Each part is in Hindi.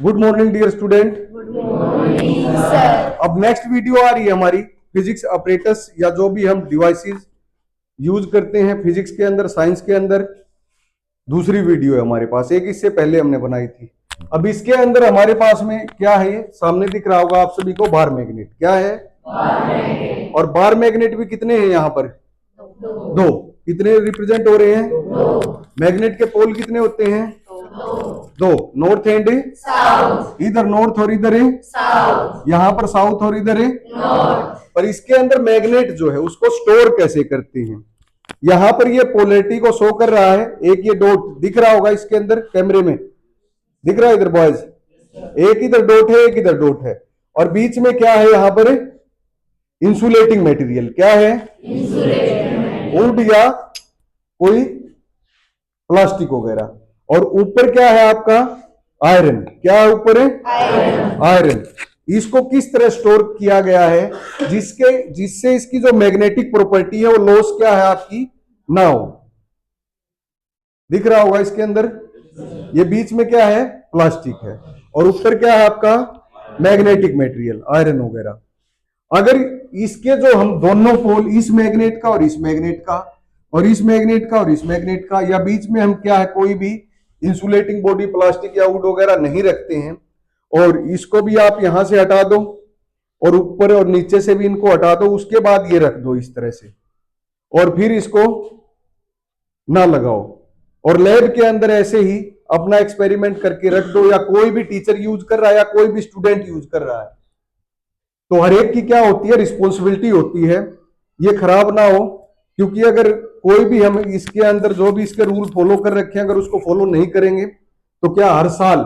Good morning dear student. Sir. अब नेक्स्ट वीडियो आ रही है हमारी फिजिक्स ऑपरेटर्स या जो भी हम डिवाइसेस यूज करते हैं फिजिक्स के अंदर, साइंस के अंदर। दूसरी वीडियो है हमारे पास, एक इससे पहले हमने बनाई थी। अब इसके अंदर हमारे पास में क्या है, ये सामने दिख रहा होगा आप सभी को, बार मैग्नेट। क्या है? Bar magnet. और बार मैग्नेट भी कितने हैं यहाँ पर? दो। कितने रिप्रेजेंट हो रहे हैं? दो। मैग्नेट के पोल कितने होते हैं? दो। North and south. इधर नॉर्थ और इधर है साउथ। यहाँ पर साउथ और इधर है नॉर्थ। पर इसके अंदर मैग्नेट जो है उसको स्टोर कैसे करते हैं? यहां पर ये पोलैरिटी को शो कर रहा है। एक ये डॉट दिख रहा होगा इसके अंदर, कैमरे में दिख रहा है इधर बॉयज। एक इधर डॉट है, एक इधर डॉट है, और बीच में क्या है यहाँ पर? Insulating material. क्या है? वुड या कोई प्लास्टिक वगैरह। और ऊपर क्या है आपका? आयरन। क्या है ऊपर? है आयरन। इसको किस तरह स्टोर किया गया है जिससे इसकी जो मैग्नेटिक प्रॉपर्टी है वो लॉस क्या है आपकी ना हो। दिख रहा होगा इसके अंदर, ये बीच में क्या है? प्लास्टिक है, और ऊपर क्या है आपका? मैग्नेटिक मटेरियल, आयरन वगैरह। अगर इसके जो हम दोनों पोल, इस मैग्नेट का और इस मैग्नेट का, और इस मैग्नेट का और इस मैग्नेट का, या बीच में हम क्या है कोई भी इंसुलेटिंग बॉडी प्लास्टिक या वुड वगैरह नहीं रखते हैं, और इसको भी आप यहां से हटा दो और ऊपर और नीचे से भी इनको हटा दो, उसके बाद ये रख दो इस तरह से, और फिर इसको ना लगाओ, और लैब के अंदर ऐसे ही अपना एक्सपेरिमेंट करके रख दो, या कोई भी टीचर यूज कर रहा है या कोई भी स्टूडेंट यूज कर रहा है, तो हर एक की क्या होती है? रिस्पॉन्सिबिलिटी होती है ये खराब ना हो। क्योंकि अगर कोई भी हम इसके अंदर जो भी इसके रूल फॉलो कर रखे हैं, अगर उसको फॉलो नहीं करेंगे तो क्या हर साल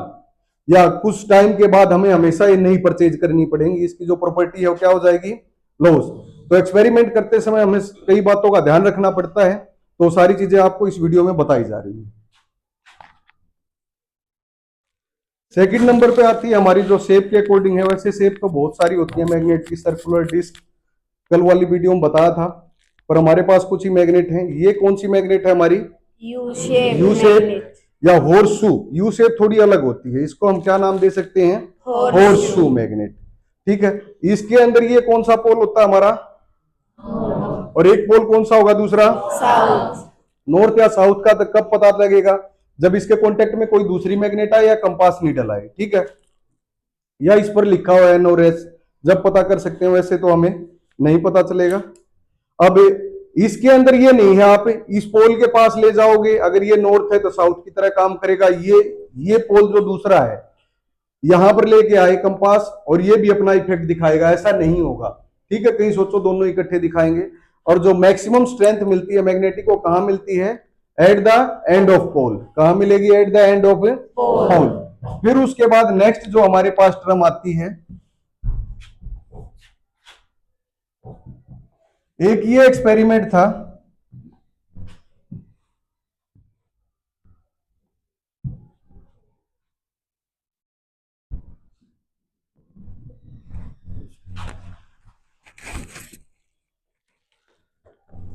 या कुछ टाइम के बाद हमें हमेशा ये नहीं परचेज करनी पड़ेगी, इसकी जो प्रॉपर्टी है वो क्या हो जाएगी? लॉस। तो एक्सपेरिमेंट करते समय हमें कई बातों का ध्यान रखना पड़ता है, तो सारी चीजें आपको इस वीडियो में बताई जा रही है। सेकंड नंबर पे आती है हमारी जो शेप के अकॉर्डिंग है। वैसे शेप तो बहुत सारी होती है मैग्नेट की, सर्कुलर डिस्क, कल वाली वीडियो में बताया था, पर हमारे पास कुछ ही मैग्नेट हैं। ये कौन सी मैग्नेट है हमारी? U shape. यू शेप या हॉर्सशू। यू शेप थोड़ी अलग होती है, इसको हम क्या नाम दे सकते हैं? Horseshoe magnet. ठीक है। इसके अंदर ये कौन सा पोल होता है हमारा? और एक पोल कौन सा होगा दूसरा? साउथ। नॉर्थ या साउथ का तो कब पता लगेगा? जब इसके कांटेक्ट में कोई दूसरी मैग्नेट आए या कंपास नीडल आए। ठीक है, या इस पर लिखा हुआ है नॉर्थ, जब पता कर सकते हैं, वैसे तो हमें नहीं पता चलेगा। अब इसके अंदर ये नहीं है, आप इस पोल के पास ले जाओगे, अगर ये नॉर्थ है तो साउथ की तरह काम करेगा। ये पोल जो दूसरा है यहां पर लेके आए कंपास, और ये भी अपना इफेक्ट दिखाएगा, ऐसा नहीं होगा। ठीक है, कहीं सोचो दोनों इकट्ठे दिखाएंगे। और जो मैक्सिमम स्ट्रेंथ मिलती है मैग्नेटिक, वो कहां मिलती है? एट द एंड ऑफ पोल। कहां मिलेगी? एट द एंड ऑफ पोल। फिर उसके बाद नेक्स्ट जो हमारे पास टर्म आती है, एक ये एक्सपेरिमेंट था,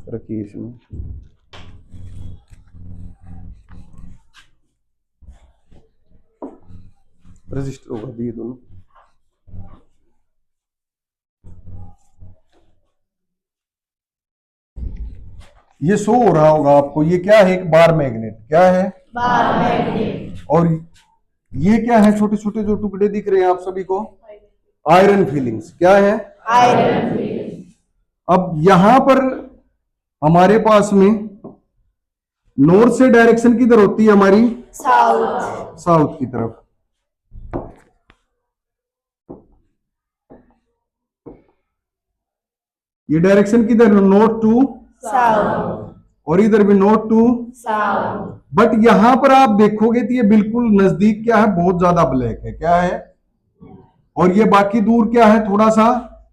रखिए इसमें, रजिस्टर होगा दिए दोनों। ये शो हो रहा होगा आपको, ये क्या है? एक बार मैग्नेट। क्या है? Bar magnet. और ये क्या है? छोटे छोटे जो टुकड़े दिख रहे हैं आप सभी को, आयरन फीलिंग्स। क्या है? Iron feelings. अब यहां पर हमारे पास में नॉर्थ से डायरेक्शन किधर होती है हमारी? साउथ। साउथ की तरफ। ये डायरेक्शन किधर? North to south. और इधर भी नॉर्थ टू साउथ। बट यहां पर आप देखोगे तो ये बिल्कुल नजदीक क्या है? बहुत ज्यादा ब्लैक है। क्या है? और ये बाकी दूर क्या है? थोड़ा सा,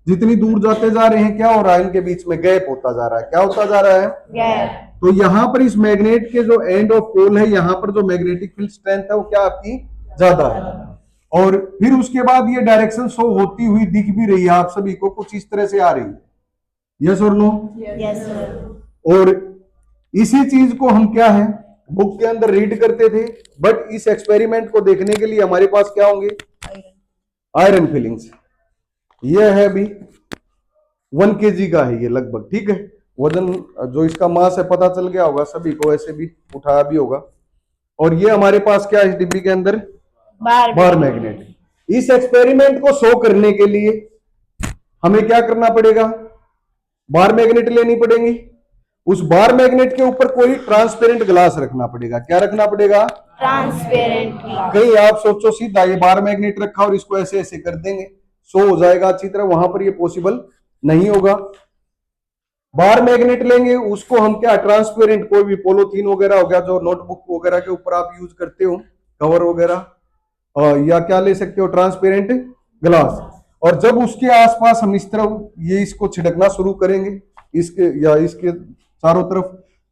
जितनी दूर जाते जा रहे हैं क्या हो रहा है? इनके बीच में गैप होता जा रहा है। क्या होता जा रहा है? गैप। तो यहां पर इस मैग्नेट के जो एंड ऑफ पोल है, यहां पर जो मैग्नेटिक फील्ड स्ट्रेंथ है वो क्या आपकी? ज्यादा है। और फिर उसके बाद ये डायरेक्शन शो होती हुई दिख भी रही है आप सभी को, कुछ इस तरह से आ रही है। यस और नो? Yes sir. और इसी चीज को हम क्या है बुक के अंदर रीड करते थे, बट इस एक्सपेरिमेंट को देखने के लिए हमारे पास क्या होंगे, आयरन फिलिंग्स। यह है अभी 1 kg का है ये लगभग, ठीक है। वजन जो इसका मास है पता चल गया होगा सभी को, ऐसे भी उठाया भी होगा। और ये हमारे पास क्या है इस डिब्बी के अंदर, बार मैग्नेट। इस एक्सपेरिमेंट को शो करने के लिए हमें क्या करना पड़ेगा, बार मैग्नेट लेनी पड़ेगी। उस बार मैग्नेट के ऊपर कोई ट्रांसपेरेंट ग्लास रखना पड़ेगा। क्या रखना पड़ेगा, ट्रांसपेरेंट ग्लास। कहीं आप सोचो सीधा ये बार मैग्नेट रखा और इसको ऐसे ऐसे कर देंगे शो हो जाएगा अच्छी तरह, वहां पर ये पॉसिबल नहीं होगा। बार मैग्नेट लेंगे, उसको हम क्या ट्रांसपेरेंट कोई भी पॉलीथीन वगैरह हो गया जो नोटबुक वगैरह के ऊपर आप यूज करते हो, कवर वगैरह, या क्या ले सकते हो ट्रांसपेरेंट ग्लास। और जब उसके आसपास हम इस तरह ये इसको छिड़कना शुरू करेंगे इसके या इसके चारों तरफ,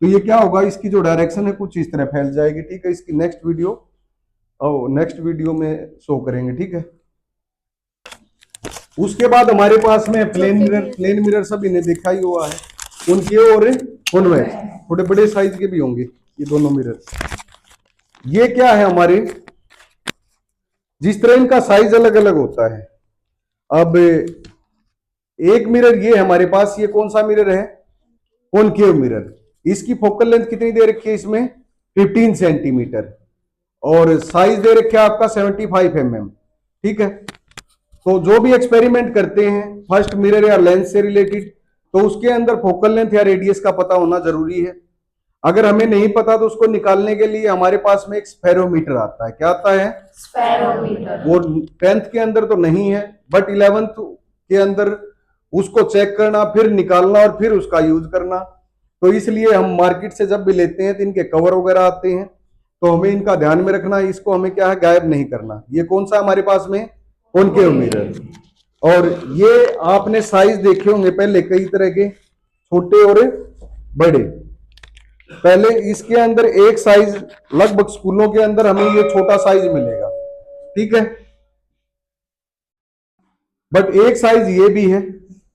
तो ये क्या होगा, इसकी जो डायरेक्शन है कुछ इस तरह फैल जाएगी, ठीक है। इसकी नेक्स्ट वीडियो में शो करेंगे, ठीक है। उसके बाद हमारे पास में प्लेन मिरर सभी ने देखा ही हुआ है, उनके और कॉन्वेक्स, थोड़े बड़े साइज के भी होंगे ये दोनों मिरर। ये क्या है हमारे, जिस तरह इनका साइज अलग अलग होता है। अब एक मिरर ये हमारे पास, ये कौन सा मिरर है, कॉनकेव मिरर। इसकी फोकल लेंथ कितनी दे रखी है इसमें, 15 सेंटीमीटर, और साइज दे रखा है आपका 75 mm, ठीक है। तो जो भी एक्सपेरिमेंट करते हैं फर्स्ट मिरर या लेंस से रिलेटेड, तो उसके अंदर फोकल लेंथ या रेडियस का पता होना जरूरी है। अगर हमें नहीं पता तो उसको निकालने के लिए हमारे पास में एक स्फेरोमीटर आता है। क्या आता है, स्फेरोमीटर। वो 10th के अंदर तो नहीं है, बट 11th के अंदर उसको चेक करना, फिर निकालना और फिर उसका यूज करना। तो इसलिए हम मार्केट से जब भी लेते हैं तो इनके कवर वगैरह आते हैं, तो हमें इनका ध्यान में रखना है, इसको हमें क्या है गायब नहीं करना। ये कौन सा हमारे पास में, कॉनकेव मिरर। और ये आपने साइज देखे होंगे पहले कई तरह के, छोटे और बड़े। पहले इसके अंदर एक साइज, लगभग स्कूलों के अंदर हमें ये छोटा साइज मिलेगा, ठीक है। बट एक साइज ये भी है,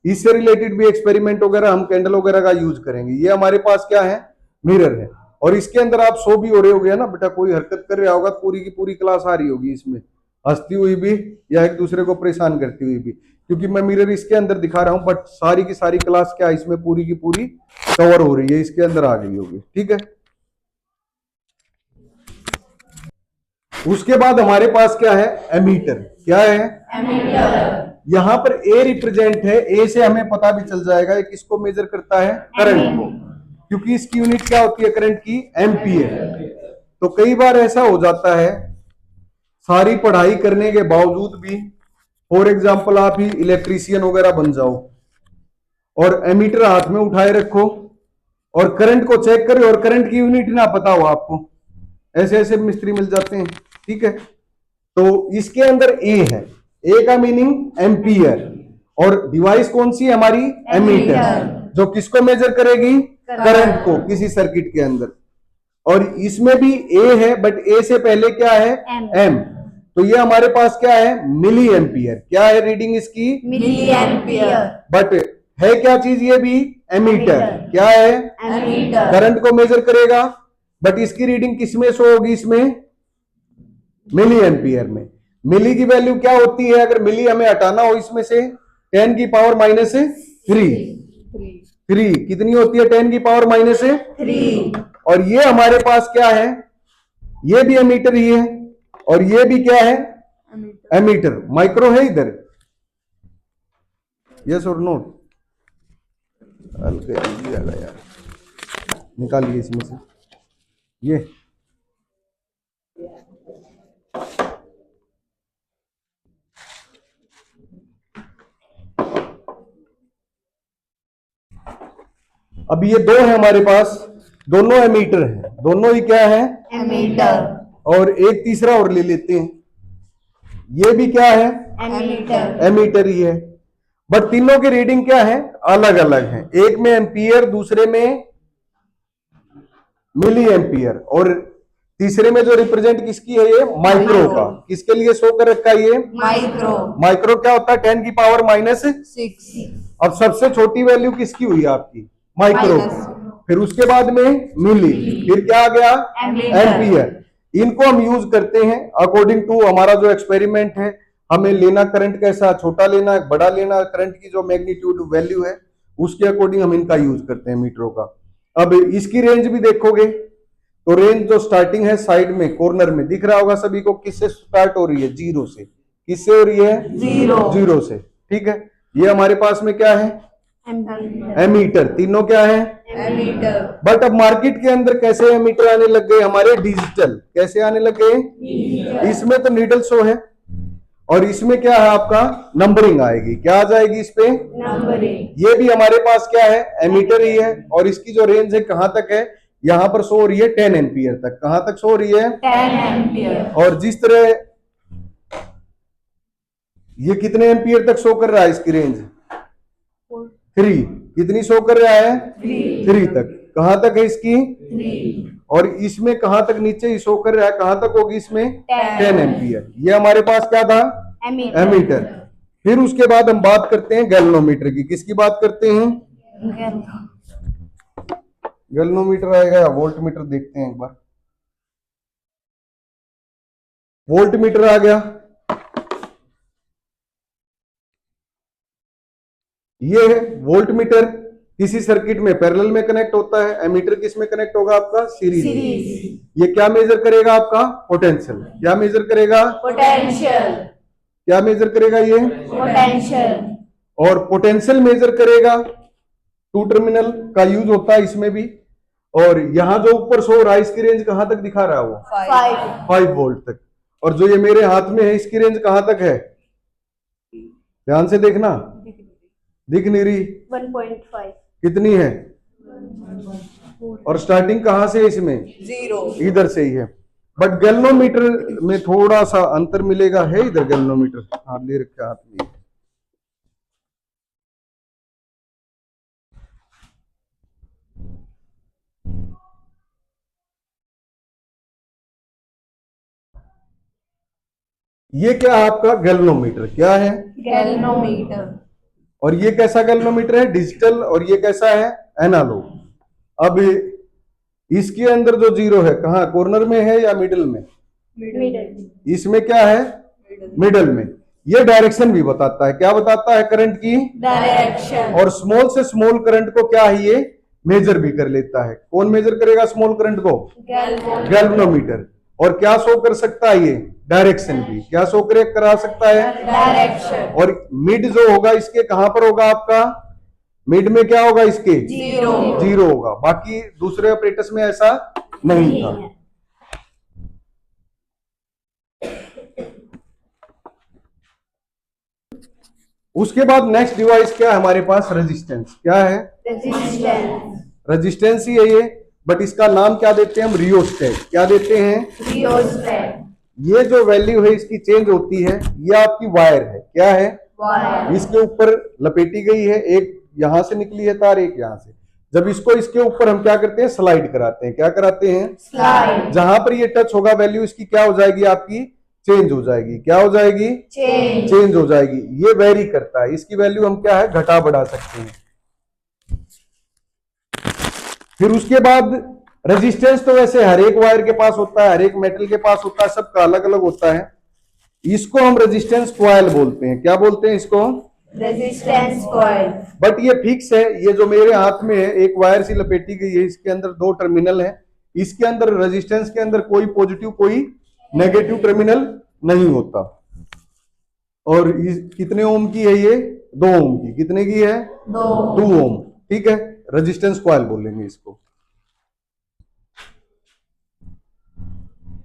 इससे रिलेटेड भी एक्सपेरिमेंट वगैरह हम कैंडल वगैरह का यूज करेंगे। ये हमारे पास क्या है, मिरर है। और इसके अंदर आप सो भी हो रहे होगे ना बेटा, कोई हरकत कर रहा होगा, पूरी की पूरी क्लास आ रही होगी इसमें, हंसती हुई भी या एक दूसरे को परेशान करती हुई भी, क्योंकि मैं मिरर इसके अंदर दिखा रहा हूं, बट सारी की सारी क्लास क्या इसमें पूरी की पूरी कवर हो रही है, इसके अंदर आ गई होगी, ठीक है। उसके बाद हमारे पास क्या है, एमीटर। क्या है, एमीटर। यहां पर ए रिप्रेजेंट है, ए से हमें पता भी चल जाएगा ये किसको मेजर करता है, करंट को, क्योंकि इसकी यूनिट क्या होती है करंट की, एम्पियर। तो कई बार ऐसा हो जाता है सारी पढ़ाई करने के बावजूद भी, फॉर एग्जाम्पल आप ही इलेक्ट्रीशियन वगैरह बन जाओ और एमीटर हाथ में उठाए रखो और करंट को चेक करो और करंट की यूनिट ना पता हो आपको, ऐसे ऐसे मिस्त्री मिल जाते हैं, ठीक है। तो इसके अंदर ए है, ए का मीनिंग एम्पियर, और डिवाइस कौन सी है हमारी, एमीटर, जो किसको मेजर करेगी, करंट को किसी सर्किट के अंदर। और इसमें भी ए है, बट ए से पहले क्या है, एम। तो ये हमारे पास क्या है, मिली एम्पियर। क्या है रीडिंग इसकी, मिली एम्पियर। बट है क्या चीज ये भी, एमीटर। क्या है, एमीटर। करंट को मेजर करेगा, बट इसकी रीडिंग किसमें शो होगी, इसमें मिली एम्पियर में। मिली की वैल्यू क्या होती है, अगर मिली हमें हटाना हो इसमें से, 10 की पावर माइनस 3 कितनी होती है, 10 की पावर माइनस 3। और ये हमारे पास क्या है, ये भी एमीटर ही है, और ये भी क्या है, एमीटर। माइक्रो है इधर, यस और नो, यार निकालिए इसमें से ये। अब ये दो है हमारे पास, दोनों एमीटर है, दोनों ही क्या है, एमीटर। और एक तीसरा और ले लेते हैं, ये भी क्या है, एमीटर। एमीटर ही है, बट तीनों की रीडिंग क्या है, अलग अलग है। एक में एम्पियर, दूसरे में मिली एम्पियर, और तीसरे में जो रिप्रेजेंट किसकी है, ये माइक्रो का। किसके लिए शो कर रखा है ये, माइक्रो। माइक्रो क्या होता है, 10 की पावर माइनस 6। अब सबसे छोटी वैल्यू किसकी हुई आपकी, माइक्रो। फिर उसके बाद में मिली, फिर क्या आ गया एम्पीयर। एम्पियर। इनको हम यूज करते हैं अकॉर्डिंग टू हमारा जो एक्सपेरिमेंट है, हमें लेना करंट कैसा, छोटा लेना है बड़ा लेना है, करंट की जो मैग्नीट्यूड वैल्यू है उसके अकॉर्डिंग हम इनका यूज करते हैं मीटरों का। अब इसकी रेंज भी देखोगे तो रेंज जो स्टार्टिंग है साइड में कॉर्नर में दिख रहा होगा सभी को, किससे स्टार्ट हो रही है, जीरो से। किससे हो रही है, जीरो से। ठीक है, ये हमारे पास में क्या है, एमीटर। तीनों क्या है, एमीटर। बट अब मार्केट के अंदर कैसे एमीटर आने लग गए हमारे, डिजिटल। कैसे आने लग गए, इसमें तो नीडल शो है और इसमें क्या है आपका नंबरिंग आएगी। क्या आ जाएगी इस पे, नंबरिंग। ये भी हमारे पास क्या है, एमीटर ही है। और इसकी जो रेंज है कहां तक है, यहां पर शो हो रही है 10 एम्पियर तक। कहां तक शो हो रही है, 10 एम्पियर। और जिस तरह ये कितने एम्पियर तक शो कर रहा है, इसकी रेंज 3। कितनी शो कर रहा है, 3 तक। कहां तक है इसकी, 3। और इसमें कहां तक नीचे ही शो कर रहा है, कहां तक होगी इसमें 10 एम्पियर। ये हमारे पास क्या था, एमीटर। फिर उसके बाद हम बात करते हैं गैल्वेनोमीटर की। किसकी बात करते हैं, गैल्वेनोमीटर आएगा या वोल्टमीटर, देखते हैं एक बार। वोल्टमीटर आ गया, ये है वोल्टमीटर। किसी सर्किट में पैरेलल में कनेक्ट होता है। एमीटर किस में कनेक्ट होगा आपका, सीरीज। ये क्या मेजर करेगा आपका, पोटेंशियल। क्या मेजर करेगा, पोटेंशियल। क्या मेजर करेगा ये, पोटेंशियल। और पोटेंशियल मेजर करेगा। 2 टर्मिनल का यूज होता है इसमें भी। और यहां जो ऊपर शो रहा है इसकी रेंज कहां तक दिखा रहा है वो, 5 वोल्ट तक। और जो ये मेरे हाथ में है इसकी रेंज कहां तक है, ध्यान से देखना, दिख नहीं रही, 1.5। कितनी है, और स्टार्टिंग कहां से है इसमें, 0। इधर से ही है। बट गैल्वेनोमीटर में थोड़ा सा अंतर मिलेगा, है इधर गैल्वेनोमीटर, हाँ ले रखा हाथ में। ये क्या है आपका गैल्वेनोमीटर, क्या है, गैल्वेनोमीटर। और ये कैसा गैल्वेनोमीटर है, डिजिटल। और ये कैसा है, एनालॉग। अब इसके अंदर जो जीरो है कहाँ, कॉर्नर में है या मिडिल में, मिडल। इसमें क्या है, मिडिल में। ये डायरेक्शन भी बताता है, क्या बताता है, करंट की डायरेक्शन। और स्मॉल से स्मॉल करंट को क्या है, ये मेजर भी कर लेता है। कौन मेजर करेगा स्मॉल करंट को, गैल्वेनोमीटर। और क्या शो कर सकता है ये, डायरेक्शन भी। क्या शो करा सकता है, डायरेक्शन। और मिड जो होगा इसके कहां पर होगा आपका, मिड में क्या होगा इसके, जीरो होगा। बाकी दूसरे ऑपरेटर्स में ऐसा नहीं था। उसके बाद नेक्स्ट डिवाइस क्या है हमारे पास, रेजिस्टेंस। क्या है, रेजिस्टेंस। रेजिस्टेंस ही है ये, बट इसका नाम क्या देते हैं हम, रियोस्टेट। क्या देते हैं, रियोस्टेट। ये जो वैल्यू है इसकी चेंज होती है। ये आपकी वायर है, क्या है, वायर। इसके ऊपर लपेटी गई है, एक यहां से निकली है तार, एक यहां से। जब इसको इसके ऊपर हम क्या करते हैं, स्लाइड कराते हैं। क्या कराते हैं, स्लाइड। जहां पर ये टच होगा वैल्यू इसकी क्या हो जाएगी, आपकी चेंज हो जाएगी। क्या हो जाएगी, चेंज हो जाएगी। ये वेरी करता है, इसकी वैल्यू हम क्या है, घटा बढ़ा सकते हैं। फिर उसके बाद रेजिस्टेंस तो वैसे हर एक वायर के पास होता है, हर एक मेटल के पास होता है, सबका अलग अलग होता है। इसको हम रेजिस्टेंस कॉइल बोलते हैं। क्या बोलते हैं इसको, रेजिस्टेंस कॉइल। बट ये फिक्स है। ये जो मेरे हाथ में है एक वायर सी लपेटी गई है, इसके अंदर 2 टर्मिनल है। इसके अंदर रेजिस्टेंस के अंदर कोई पॉजिटिव कोई नेगेटिव टर्मिनल नहीं होता। और कितने ओम की है ये, 2 ओम की। कितने की है, 2 ओम। ठीक है, रेजिस्टेंस कॉइल बोलेंगे इसको।